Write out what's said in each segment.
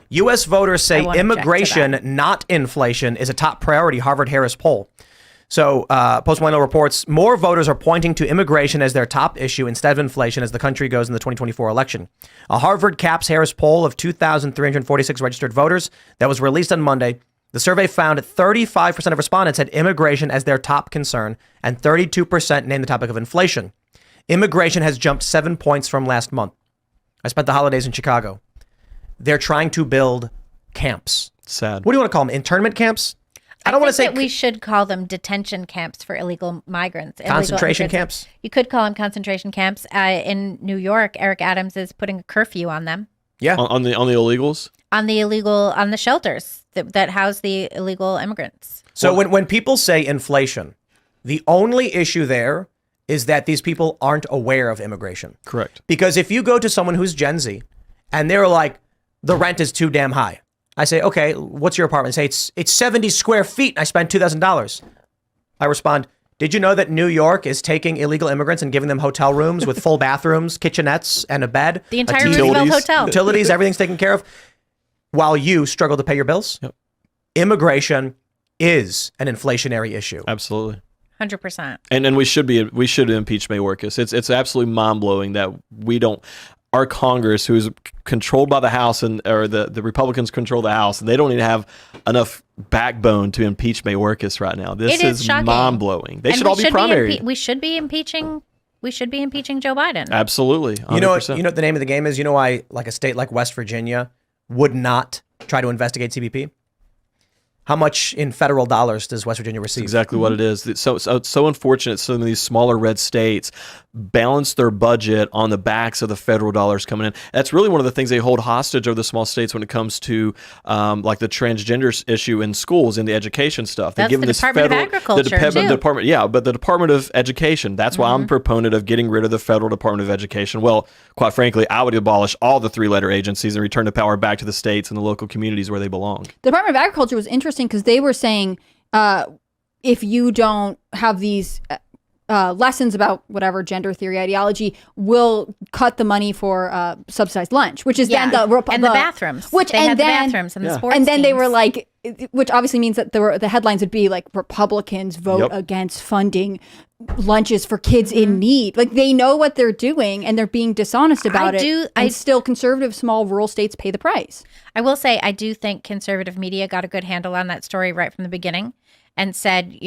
U.S. voters say won't object to immigration, that. not inflation, is a top priority, Harvard-Harris poll. So Post-Millennial reports more voters are pointing to immigration as their top issue instead of inflation as the country goes in the 2024 election. A Harvard Caps-Harris poll of 2,346 registered voters that was released on Monday, the survey found 35% of respondents had immigration as their top concern and 32% named the topic of inflation. Immigration has jumped 7 points from last month. I spent the holidays in Chicago. They're trying to build camps. Sad. What do you want to call them? Internment camps? I don't want to say that we should call them detention camps for illegal migrants. Concentration illegal camps? You could call them concentration camps. In New York, Eric Adams is putting a curfew on them. Yeah. On the illegals? On the shelters that house the illegal immigrants. So when people say inflation, the only issue there is that these people aren't aware of immigration. Correct. Because if you go to someone who's Gen Z and they're like, the rent is too damn high. I say, okay, what's your apartment? Say it's 70 square feet. And I spend $2,000. I respond, did you know that New York is taking illegal immigrants and giving them hotel rooms with full bathrooms, kitchenettes, and a bed? The entire Roosevelt Hotel. Utilities, everything's taken care of. While you struggle to pay your bills. Yep. Immigration is an inflationary issue. Absolutely. 100%. And we should impeach Mayorkas. It's absolutely mind blowing that we don't. Our Congress, who's controlled by the House or the Republicans control the House, and they don't even have enough backbone to impeach Mayorkas right now. This is mind blowing. They should all be primary. We should be impeaching. We should be impeaching Joe Biden. Absolutely. 100%. You know what the name of the game is? You know why like a state like West Virginia would not try to investigate CBP? How much in federal dollars does West Virginia receive? Exactly what it is. It's so unfortunate some of these smaller red states balance their budget on the backs of the federal dollars coming in. That's really one of the things they hold hostage over the small states when it comes to like the transgender issue in schools and the education stuff. That's the Department of Agriculture, too. But the Department of Education, that's why I'm a proponent of getting rid of the federal Department of Education. Well, quite frankly, I would abolish all the three-letter agencies and return the power back to the states and the local communities where they belong. The Department of Agriculture was interesting because they were saying if you don't have these lessons about whatever gender theory ideology, we'll cut the money for subsidized lunch, which is then the bathrooms, the bathrooms and the sports and then teams. they were like, which obviously means that the headlines would be like Republicans vote against funding lunches for kids in need. Like they know what they're doing and they're being dishonest about it. And still conservative small rural states pay the price. I will say I do think conservative media got a good handle on that story right from the beginning and said,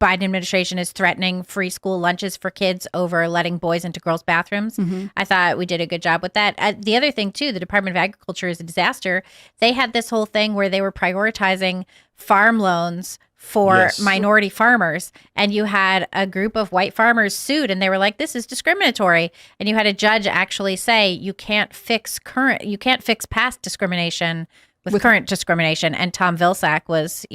Biden administration is threatening free school lunches for kids over letting boys into girls' bathrooms. I thought we did a good job with that. The other thing, too, the Department of Agriculture is a disaster. They had this whole thing where they were prioritizing farm loans for minority farmers. And you had a group of white farmers sued and they were like, this is discriminatory. And you had a judge actually say, you can't fix past discrimination with current discrimination. And Tom Vilsack was,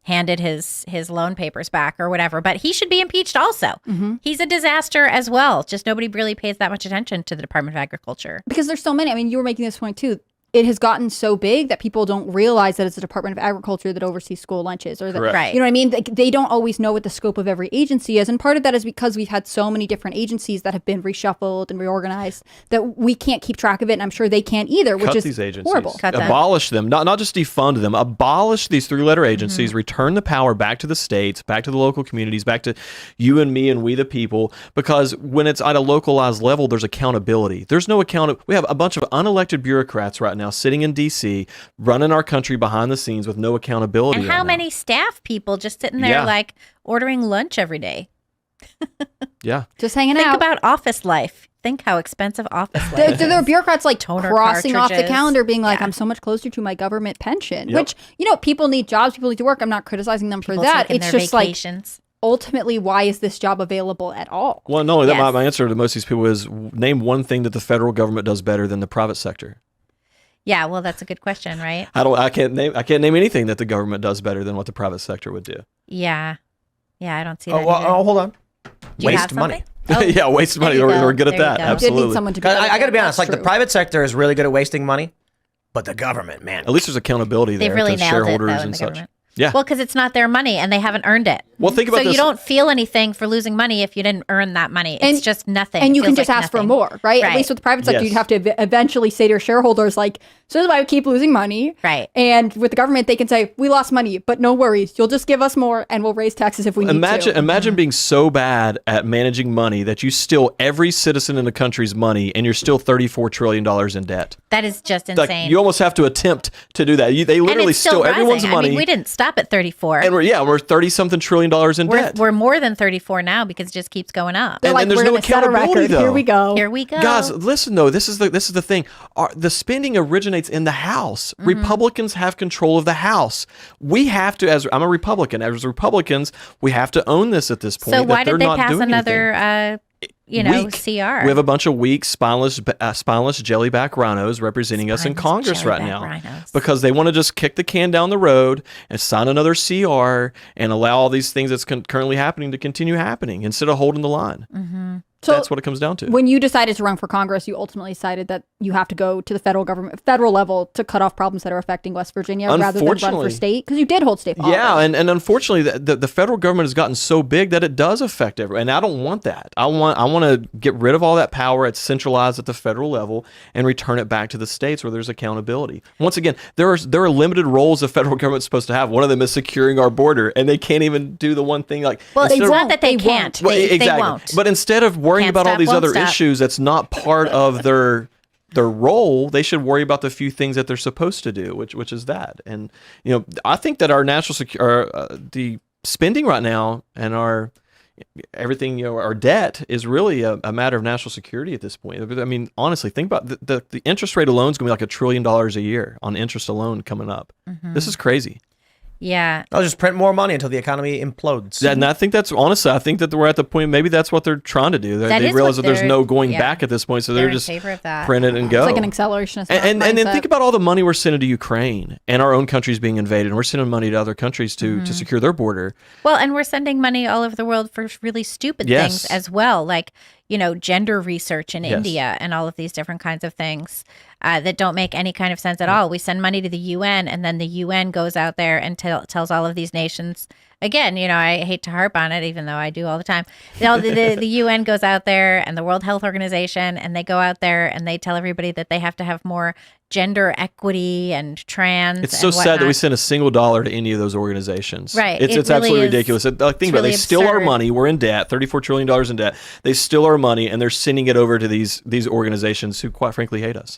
handed his loan papers back or whatever, but he should be impeached also. He's a disaster as well. Just nobody really pays that much attention to the Department of Agriculture. Because there's so many. I mean, you were making this point too. It has gotten so big that people don't realize that it's the Department of Agriculture that oversees school lunches. Or Right. You know what I mean? They don't always know what the scope of every agency is. And part of that is because we've had so many different agencies that have been reshuffled and reorganized that we can't keep track of it. And I'm sure they can't either, which is these agencies. Horrible. Abolish them. Not just defund them. Abolish these three-letter agencies. Return the power back to the states, back to the local communities, back to you and me and we the people. Because when it's at a localized level, there's accountability. There's no We have a bunch of unelected bureaucrats right now sitting in D.C., running our country behind the scenes with no accountability. And how many staff people just sitting there like ordering lunch every day? Just hanging out. Think about office life. Think how expensive office life is. There are bureaucrats like Toner crossing off the cartridges. calendar being like, I'm so much closer to my government pension, which, people need jobs, people need to work. I'm not criticizing them for that. It's just vacations. Ultimately, why is this job available at all? Well, no, my answer to most of these people is name one thing that the federal government does better than the private sector. Yeah, well, that's a good question, right? I can't name anything that the government does better than what the private sector would do. Yeah, I don't see that. Hold on. Waste money. Waste money. We're good at that. Absolutely. Did need someone to I got to be honest. Like the private sector is really good at wasting money, but the government, man. At least there's accountability there They've really to nailed shareholders it, though, in and the such. government. Yeah. Well, because it's not their money and they haven't earned it. Well, think about so this. you don't feel anything for losing money if you didn't earn that money. It's just nothing. And It you can feels just like ask for nothing. more, right? At Right. least with the private sector, Yes. you'd have to eventually say to your shareholders, like, so this is why we keep losing money. Right. And with the government, they can say, we lost money, but no worries. You'll just give us more and we'll raise taxes if we need to. Imagine being so bad at managing money that you steal every citizen in the country's money and you're still $34 trillion in debt. That is just Like, insane. you almost have to attempt to do that. They and literally it's still steal everyone's rising. money. I mean, we didn't stop at 34. and we're 30-something trillion dollars in debt. We're more than 34 now because it just keeps going up. They're and like, there's we're no going to set a accountability, record. though. Here we go. Here we go. Guys, listen though. This is the thing. The spending originates in the House. Mm-hmm. Republicans have control of the House. We have to. As I'm a Republican, as Republicans, we have to own this at this point. So why that did they they're not pass doing another, anything. Weak. CR? We have a bunch of weak, spineless jellyback rhinos representing us in Spineless Congress right jellyback now rhinos. because they want to just kick the can down the road and sign another CR and allow all these things that's currently happening to continue happening instead of holding the line. Mm-hmm. So That's what it comes down to. when you decided to run for Congress, you ultimately decided that you have to go to the federal level to cut off problems that are affecting West Virginia rather than run for Unfortunately. state, because you did hold state power. Yeah, and unfortunately, the federal government has gotten so big that it does affect everyone, and I don't want that. I want to get rid of all that power. It's centralized at the federal level and return it back to the states where there's accountability. Once again, there are limited roles the federal government's supposed to have. One of them is securing our border, and they can't even do the one thing like. Well, it's instead of- not that they They can't. won't. They exactly. won't. But instead of worrying Can't about all stop, these won't other stop. issues, that's not part of their role. They should worry about the few things that they're supposed to do, which is that. And I think that our the spending right now and our everything, our debt is really a matter of national security at this point. I mean, honestly, think about the interest rate alone is going to be like $1 trillion a year on interest alone coming up. Mm-hmm. This is crazy. Yeah. I'll just print more money until the economy implodes. And I think that's honestly, I think that we're at the point. Maybe that's what they're trying to do. That They is realize what that there's they're- no going yeah. back at this point, so They're they're in just favor of that. print it and go. It's like an accelerationist And then mindset. think about all the money we're sending to Ukraine and our own country's being invaded, and we're sending money to other countries to secure their border. Well, and we're sending money all over the world for really stupid Yes. things as well, like, gender research in Yes. India and all of these different kinds of things that don't make any kind of sense at all. We send money to the UN, and then the UN goes out there and tells all of these nations. Again, I hate to harp on it, even though I do all the time. The UN goes out there and the World Health Organization, and they go out there and they tell everybody that they have to have more gender equity and trans. It's so and sad that we whatnot. send a single dollar to any of those organizations. Right. It's It absolutely really is- ridiculous. Think about it. really They steal our absurd. money. We're in debt, $34 trillion in debt. They steal our money, and they're sending it over to these organizations who, quite frankly, hate us.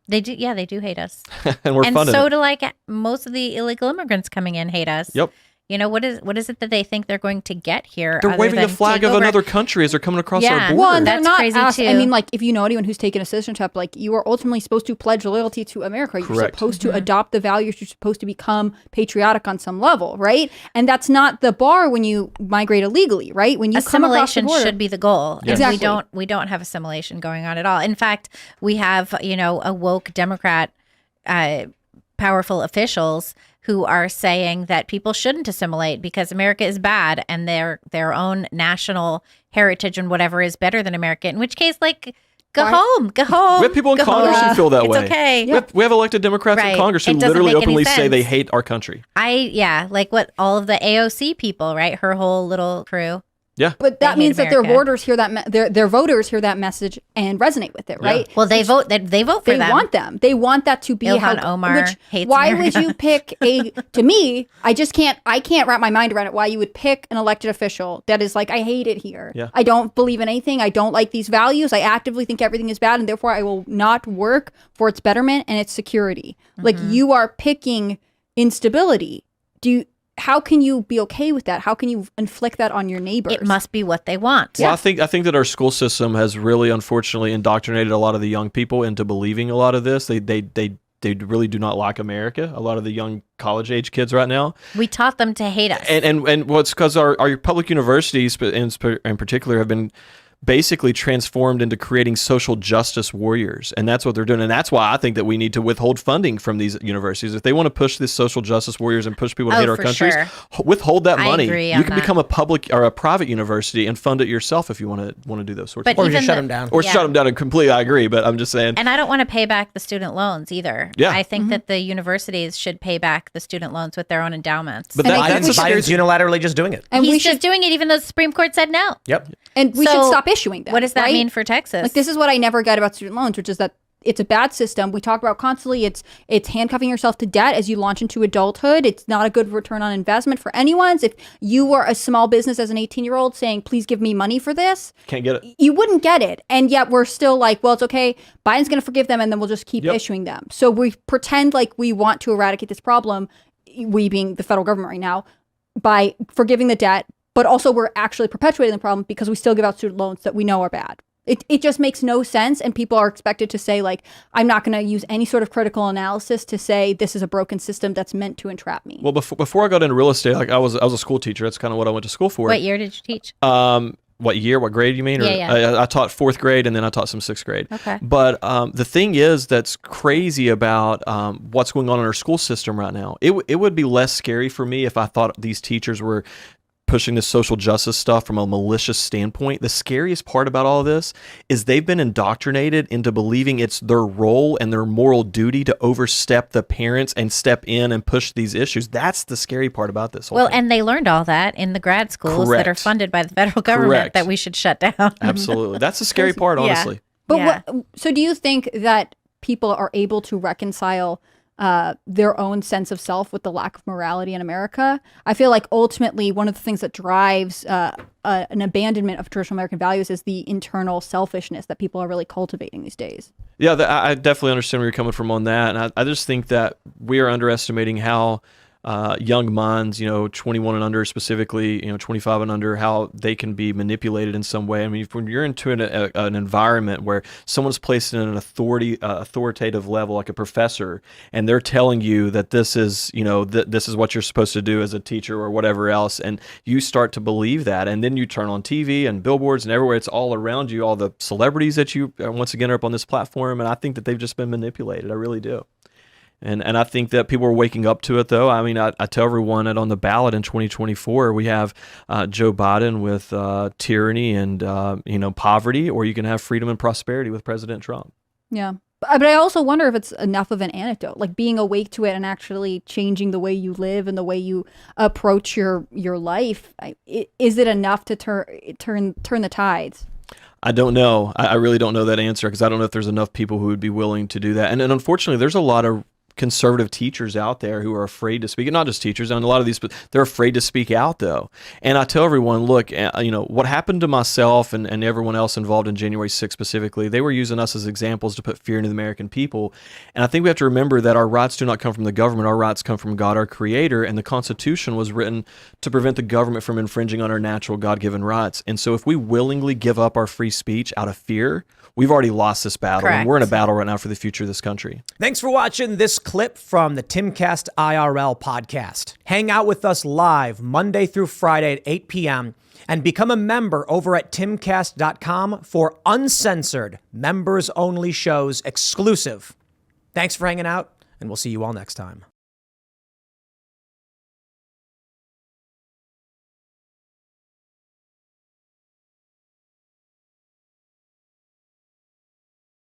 They do, yeah, they do hate us. And we're and funding so it. do most of the illegal immigrants coming in hate us. Yep. What is it that they think they're going to get here? They're other waving the than flag take of over? another country as they're coming across Yeah. our border. Well, and they're That's not crazy, asked. I too. mean, like, if you know anyone who's taken a citizenship, like, you are ultimately supposed to pledge loyalty to America. You're Correct. supposed to adopt the values. You're supposed to become patriotic on some level, right? And that's not the bar when you migrate illegally, right? When you come across the Assimilation border, should be the goal. Yes. And Exactly. we don't have assimilation going on at all. In fact, we have, a woke Democrat powerful officials who are saying that people shouldn't assimilate because America is bad and their own national heritage and whatever is better than America. In which case, like, go Why- home. We have people in go Congress home. who feel that It's way. okay. We have elected Democrats in Right. Congress who It doesn't literally make any openly say they sense. hate our country. Like what all of the AOC people, right? Her whole little crew. Yeah. but that They hate means that their America. voters hear that their voters hear that message and resonate with it, right? Well, they vote for They them. want them. They want that to be Ilhan Omar hates why America. would you pick to me, I can't wrap my mind around it why you would pick an elected official that is like, I hate it here. Yeah. I don't believe in anything. I don't like these values. I actively think everything is bad and therefore I will not work for its betterment and its security. Like, you are picking instability. How can you be okay with that? How can you inflict that on your neighbors? It must be what they want. Well, I think that our school system has really, unfortunately, indoctrinated a lot of the young people into believing a lot of this. They really do not like America. A lot of the young college age kids right now, We taught them to hate us. and well, it's because our public universities in particular have been basically transformed into creating social justice warriors. And that's what they're doing. And that's why I think that we need to withhold funding from these universities. If they want to push this social justice warriors and push people to hate our countries, withhold that money. You can become a public or a private university and fund it yourself if you want to do those sorts of things. Or just shut them down. Or shut them down completely. I agree. But I'm just saying. And I don't want to pay back the student loans either. Yeah. I think that the universities should pay back the student loans with their own endowments. But Biden's unilaterally just doing it. And he's just doing it even though the Supreme Court said no. Yep. And we should stop issuing them. What does that mean for Texas? Like, this is what I never get about student loans, which is that it's a bad system. We talk about constantly. It's handcuffing yourself to debt as you launch into adulthood. It's not a good return on investment for anyone's. If you were a small business as an 18-year-old saying, please give me money for this, can't get it. You wouldn't get it. And yet we're still like, well, it's okay. Biden's going to forgive them and then we'll just keep issuing them. So we pretend like we want to eradicate this problem, we being the federal government right now, by forgiving the debt, but also we're actually perpetuating the problem because we still give out student loans that we know are bad. It just makes no sense, and people are expected to say, like, I'm not going to use any sort of critical analysis to say this is a broken system that's meant to entrap me. Well, before I got into real estate, like I was a school teacher. That's kind of what I went to school for. What year did you teach? What year? What grade you mean? Yeah. I taught 4th grade and then I taught some 6th grade. Okay. But the thing is that's crazy about what's going on in our school system right now. It would be less scary for me if I thought these teachers were pushing this social justice stuff from a malicious standpoint. The scariest part about all of this is they've been indoctrinated into believing it's their role and their moral duty to overstep the parents and step in and push these issues. That's the scary part about this whole thing. And they learned all that in the grad schools that are funded by the federal government that we should shut down. Absolutely. That's the scary part, honestly. But so do you think that people are able to reconcile their own sense of self with the lack of morality in America? I feel like ultimately one of the things that drives an abandonment of traditional American values is the internal selfishness that people are really cultivating these days. Yeah, I definitely understand where you're coming from on that. And I just think that we are underestimating how young minds, 21 and under specifically, 25 and under, how they can be manipulated in some way. I mean, when you're into an environment where someone's placed in an authoritative level, like a professor, and they're telling you that this is, this is what you're supposed to do as a teacher or whatever else, and you start to believe that, and then you turn on TV and billboards and everywhere, it's all around you, all the celebrities that you, once again, are up on this platform, and I think that they've just been manipulated. I really do. And I think that people are waking up to it, though. I mean, I tell everyone that on the ballot in 2024, we have Joe Biden with tyranny and, poverty, or you can have freedom and prosperity with President Trump. Yeah. But I also wonder if it's enough of an antidote, like being awake to it and actually changing the way you live and the way you approach your life. Is it enough to turn the tides? I don't know. I really don't know that answer, because I don't know if there's enough people who would be willing to do that. And unfortunately, there's a lot of conservative teachers out there who are afraid to speak. And not just teachers, and a lot of these, but they're afraid to speak out, though. And I tell everyone, look, what happened to myself and everyone else involved in January 6th specifically, they were using us as examples to put fear into the American people. And I think we have to remember that our rights do not come from the government. Our rights come from God, our creator. And the Constitution was written to prevent the government from infringing on our natural God-given rights. And so if we willingly give up our free speech out of fear, we've already lost this battle. Correct. And we're in a battle right now for the future of this country. Thanks for watching this clip from the Timcast IRL podcast. Hang out with us live Monday through Friday at 8 p.m. and become a member over at timcast.com for uncensored, members-only shows exclusive. Thanks for hanging out, and we'll see you all next time.